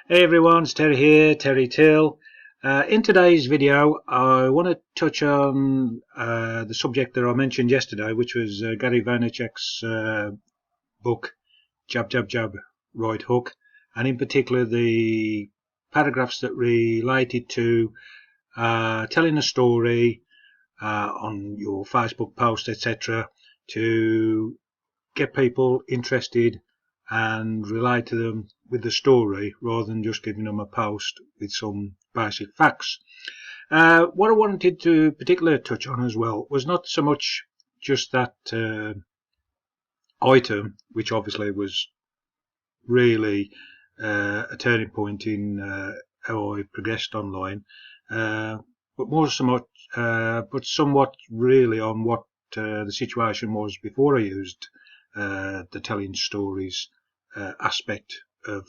Hey everyone, it's Terry here, Terry Till. In today's video, I want to touch on the subject that I mentioned yesterday, which was Gary Vaynerchuk's book, Jab, Jab, Jab, Right Hook, and in particular the paragraphs that related to telling a story on your Facebook post, etc., to get people interested and relate to them with the story rather than just giving them a post with some basic facts. What I wanted to particularly touch on as well was not so much just that item, which obviously was really a turning point in how I progressed online, but more so much, but somewhat really on what the situation was before I used the telling stories aspect of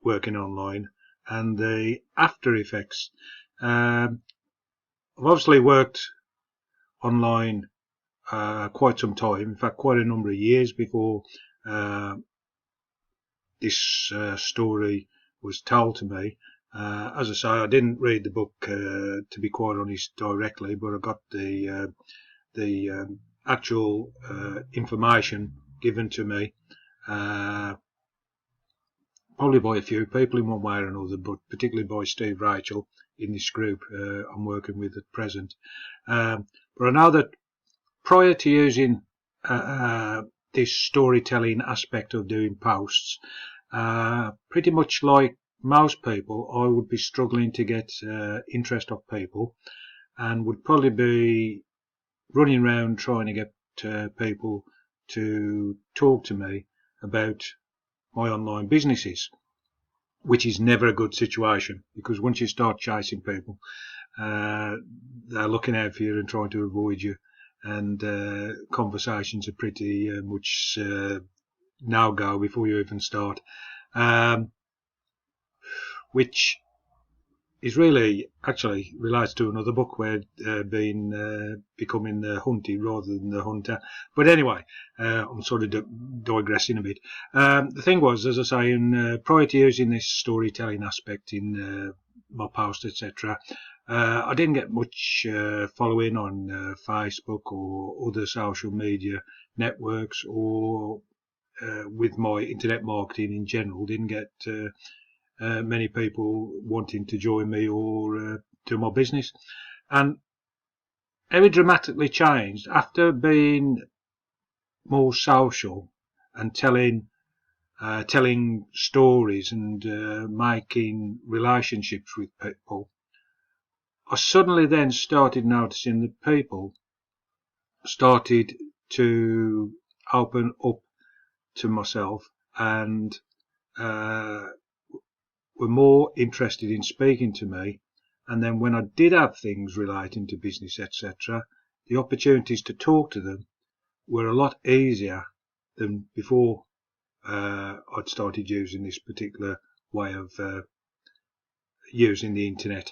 working online and the after effects. I've obviously worked online quite some time, in fact quite a number of years before this story was told to me. As I say, I didn't read the book to be quite honest directly, but I got the actual information given to me, probably by a few people in one way or another, but particularly by Steve Rachel in this group I'm working with at present. But I know that prior to using this storytelling aspect of doing posts, pretty much like most people, I would be struggling to get interest of people and would probably be running around trying to get people to talk to me about my online businesses, which is never a good situation, because once you start chasing people, they're looking out for you and trying to avoid you, and conversations are pretty much no-go before you even start, which is really actually relates to another book where becoming the hunted rather than the hunter. But anyway, I'm sort of digressing a bit. The thing was, as I say, prior to using this storytelling aspect in my post, etc., I didn't get much following on Facebook or other social media networks, or with my internet marketing in general, didn't get many people wanting to join me or do my business. And very dramatically changed after being more social and telling stories and making relationships with people. I suddenly then started noticing that people started to open up to myself and were more interested in speaking to me. And then when I did have things relating to business, etc., the opportunities to talk to them were a lot easier than before I'd started using this particular way of using the internet.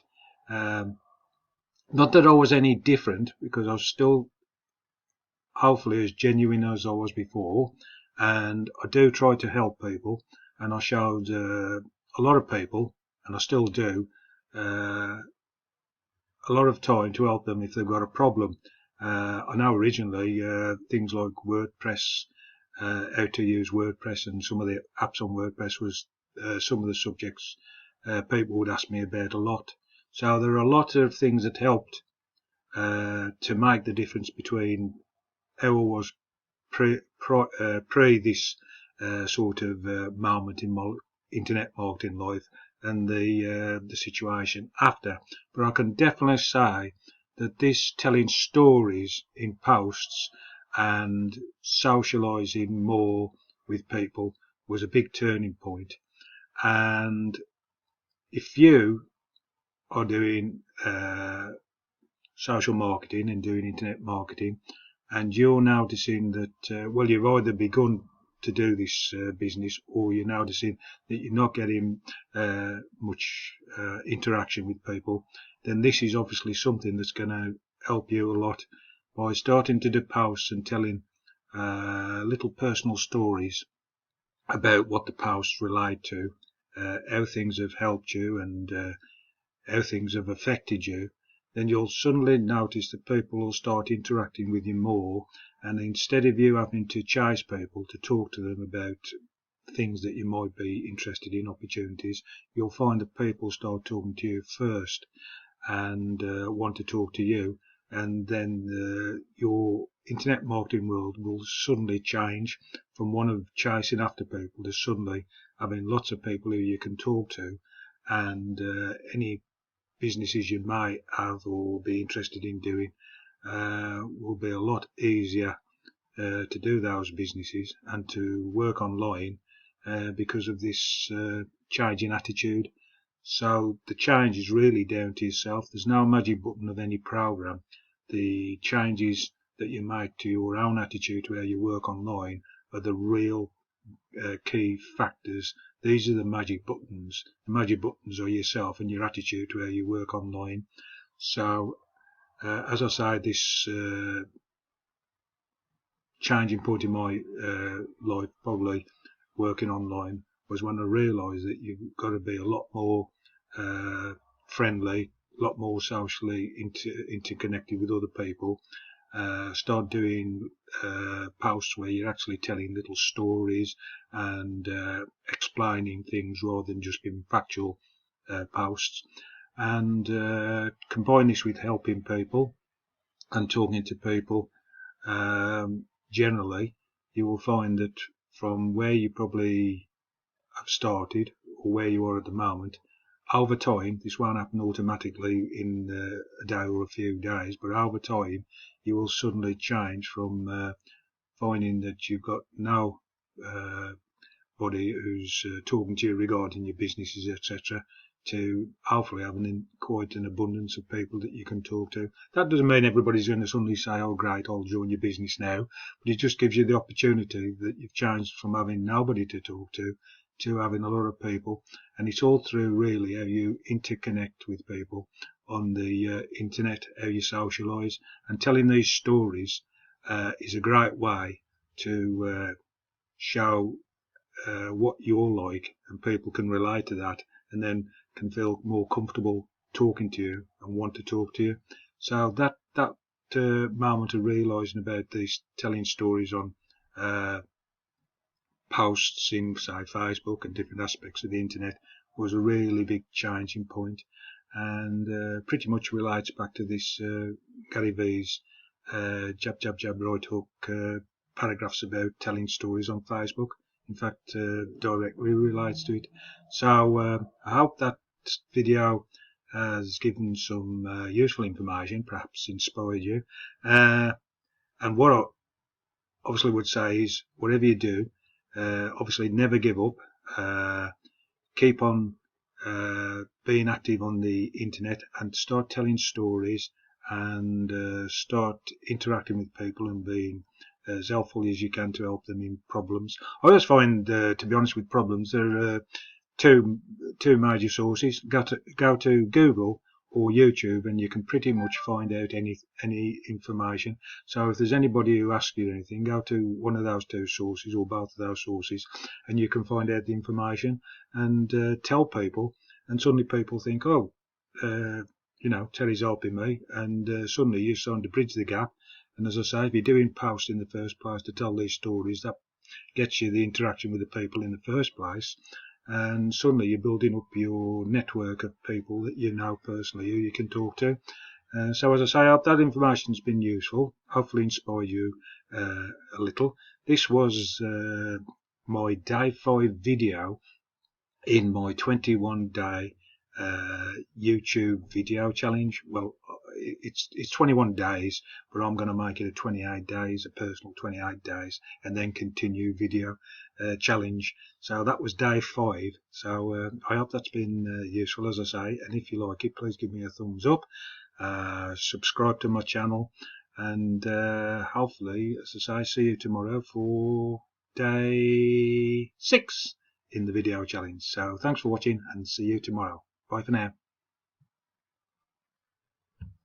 Not that I was any different, because I was still hopefully as genuine as I was before, and I do try to help people, and I showed a lot of people, and I still do, a lot of time to help them if they've got a problem. I know originally things like WordPress, how to use WordPress, and some of the apps on WordPress was some of the subjects people would ask me about a lot. So there are a lot of things that helped to make the difference between how I was pre this sort of moment in my internet marketing life and the situation after. But I can definitely say that this telling stories in posts and socializing more with people was a big turning point. And if you are doing social marketing and doing internet marketing, and you're noticing that well, you've either begun to do this business, or you're noticing that you're not getting much interaction with people, then this is obviously something that's going to help you a lot by starting to do posts and telling little personal stories about what the posts relate to, how things have helped you and how things have affected you, then you'll suddenly notice that people will start interacting with you more, and instead of you having to chase people to talk to them about things that you might be interested in, opportunities, you'll find that people start talking to you first and want to talk to you, and then your internet marketing world will suddenly change from one of chasing after people to suddenly having lots of people who you can talk to, and any businesses you may have or be interested in doing will be a lot easier to do those businesses and to work online because of this change in attitude. So the change is really down to yourself. There's no magic button of any program. The changes that you make to your own attitude to how you work online are the real key factors. These are the magic buttons. The magic buttons are yourself and your attitude to how you work online. So as I say, this changing point in my life, probably working online, was when I realised that you've got to be a lot more friendly, a lot more socially interconnected with other people. Start doing posts where you're actually telling little stories and explaining things rather than just giving factual posts, and combine this with helping people and talking to people. Generally, you will find that from where you probably have started or where you are at the moment, over time, this won't happen automatically in a day or a few days, but over time you will suddenly change from finding that you've got no body who's talking to you regarding your businesses, etc., to hopefully having quite an abundance of people that you can talk to. That doesn't mean everybody's going to suddenly say, oh great, I'll join your business now, but it just gives you the opportunity that you've changed from having nobody to talk to having a lot of people. And it's all through really how you interconnect with people on the internet, how you socialise, and telling these stories is a great way to show what you're like, and people can relate to that and then can feel more comfortable talking to you and want to talk to you. So that moment of realising about these telling stories on posts in, say, Facebook and different aspects of the internet was a really big changing point, and pretty much relates back to this Gary V's jab, jab, jab, right hook paragraphs about telling stories on Facebook. In fact, directly relates to it. So I hope that video has given some useful information, perhaps inspired you. And what I obviously would say is, whatever you do, obviously never give up. Keep on being active on the internet and start telling stories and start interacting with people and being as helpful as you can to help them in problems. I always find, to be honest, with problems, there are two major sources. Go to Google or YouTube, and you can pretty much find out any information. So if there's anybody who asks you anything, go to one of those two sources or both of those sources, and you can find out the information and tell people. And suddenly people think, oh, Terry's helping me, and suddenly you're starting to bridge the gap. And as I say, if you're doing posts in the first place to tell these stories, that gets you the interaction with the people in the first place. And suddenly you're building up your network of people that you know personally who you can talk to. So as I say, I hope that information's been useful, hopefully inspired you a little. This was my day 5 video in my 21-day YouTube video challenge. Well, it's 21 days, but I'm going to make it a 28 days, a personal 28 days, and then continue video challenge. So that was day 5. So I hope that's been useful, as I say, and if you like it, please give me a thumbs up, subscribe to my channel, and hopefully, as I say, see you tomorrow for day 6 in the video challenge. So thanks for watching, and see you tomorrow. Bye for now.